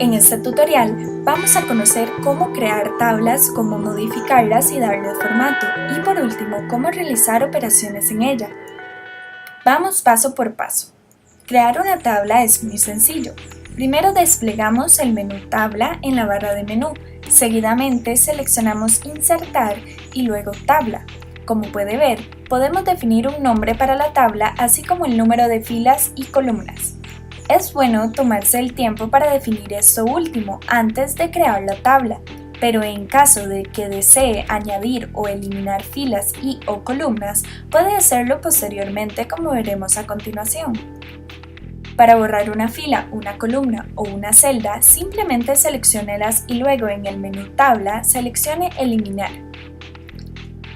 En este tutorial vamos a conocer cómo crear tablas, cómo modificarlas y darle formato, y por último, cómo realizar operaciones en ella. Vamos paso por paso. Crear una tabla es muy sencillo. Primero desplegamos el menú Tabla en la barra de menú. Seguidamente seleccionamos Insertar y luego Tabla. Como puede ver, podemos definir un nombre para la tabla, así como el número de filas y columnas. Es bueno tomarse el tiempo para definir esto último antes de crear la tabla, pero en caso de que desee añadir o eliminar filas o columnas, puede hacerlo posteriormente, como veremos a continuación. Para borrar una fila, una columna o una celda, simplemente selecciónelas y luego en el menú Tabla seleccione Eliminar.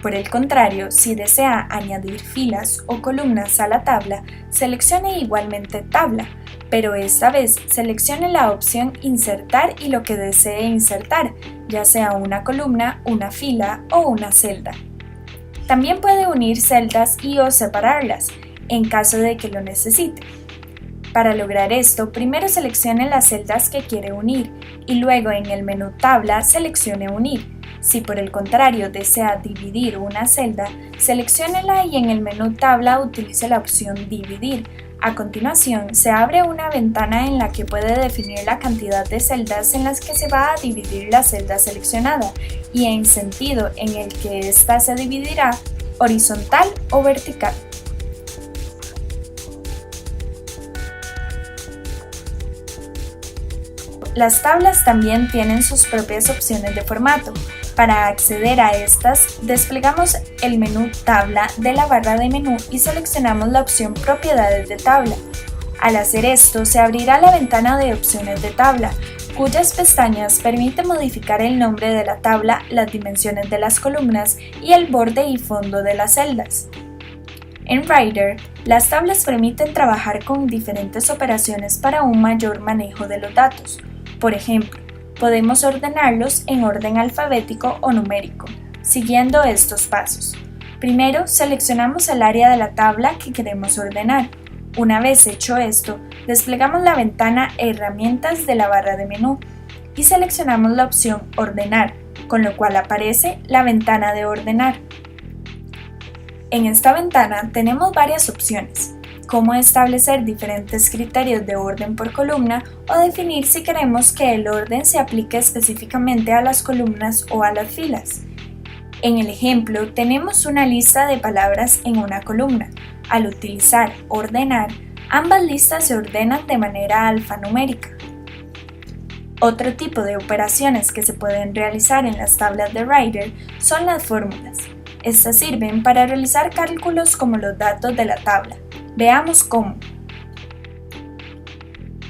Por el contrario, si desea añadir filas o columnas a la tabla, seleccione igualmente Tabla, pero esta vez seleccione la opción Insertar y lo que desee insertar, ya sea una columna, una fila o una celda. También puede unir celdas o separarlas, en caso de que lo necesite. Para lograr esto, primero seleccione las celdas que quiere unir y luego en el menú Tabla seleccione Unir. Si por el contrario desea dividir una celda, selecciónela y en el menú Tabla utilice la opción Dividir. A continuación, se abre una ventana en la que puede definir la cantidad de celdas en las que se va a dividir la celda seleccionada y en sentido en el que ésta se dividirá, horizontal o vertical. Las tablas también tienen sus propias opciones de formato. Para acceder a estas, desplegamos el menú Tabla de la barra de menú y seleccionamos la opción Propiedades de tabla. Al hacer esto, se abrirá la ventana de opciones de tabla, cuyas pestañas permiten modificar el nombre de la tabla, las dimensiones de las columnas y el borde y fondo de las celdas. En Writer, las tablas permiten trabajar con diferentes operaciones para un mayor manejo de los datos. Por ejemplo, podemos ordenarlos en orden alfabético o numérico, siguiendo estos pasos. Primero, seleccionamos el área de la tabla que queremos ordenar. Una vez hecho esto, desplegamos la ventana Herramientas de la barra de menú y seleccionamos la opción Ordenar, con lo cual aparece la ventana de Ordenar. En esta ventana tenemos varias opciones, como establecer diferentes criterios de orden por columna o definir si queremos que el orden se aplique específicamente a las columnas o a las filas. En el ejemplo, tenemos una lista de palabras en una columna. Al utilizar Ordenar, ambas listas se ordenan de manera alfanumérica. Otro tipo de operaciones que se pueden realizar en las tablas de Writer son las fórmulas. Estas sirven para realizar cálculos como los datos de la tabla. Veamos cómo.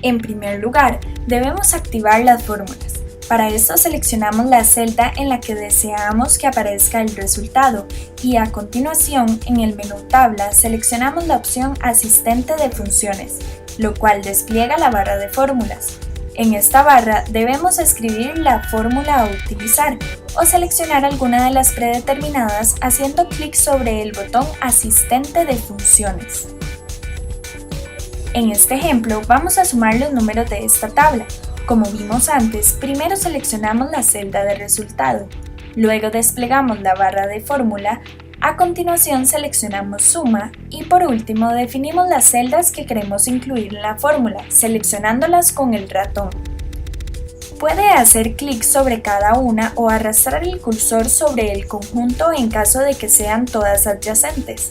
En primer lugar, debemos activar las fórmulas. Para esto seleccionamos la celda en la que deseamos que aparezca el resultado y a continuación en el menú Tabla seleccionamos la opción Asistente de funciones, lo cual despliega la barra de fórmulas. En esta barra debemos escribir la fórmula a utilizar o seleccionar alguna de las predeterminadas haciendo clic sobre el botón Asistente de funciones. En este ejemplo vamos a sumar los números de esta tabla. Como vimos antes, primero seleccionamos la celda de resultado, luego desplegamos la barra de fórmula, a continuación seleccionamos Suma y por último definimos las celdas que queremos incluir en la fórmula, seleccionándolas con el ratón. Puede hacer clic sobre cada una o arrastrar el cursor sobre el conjunto en caso de que sean todas adyacentes.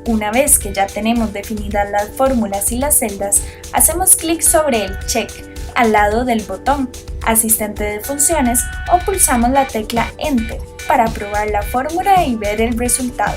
Una vez que ya tenemos definidas las fórmulas y las celdas, hacemos clic sobre el check al lado del botón Asistente de funciones o pulsamos la tecla Enter para probar la fórmula y ver el resultado.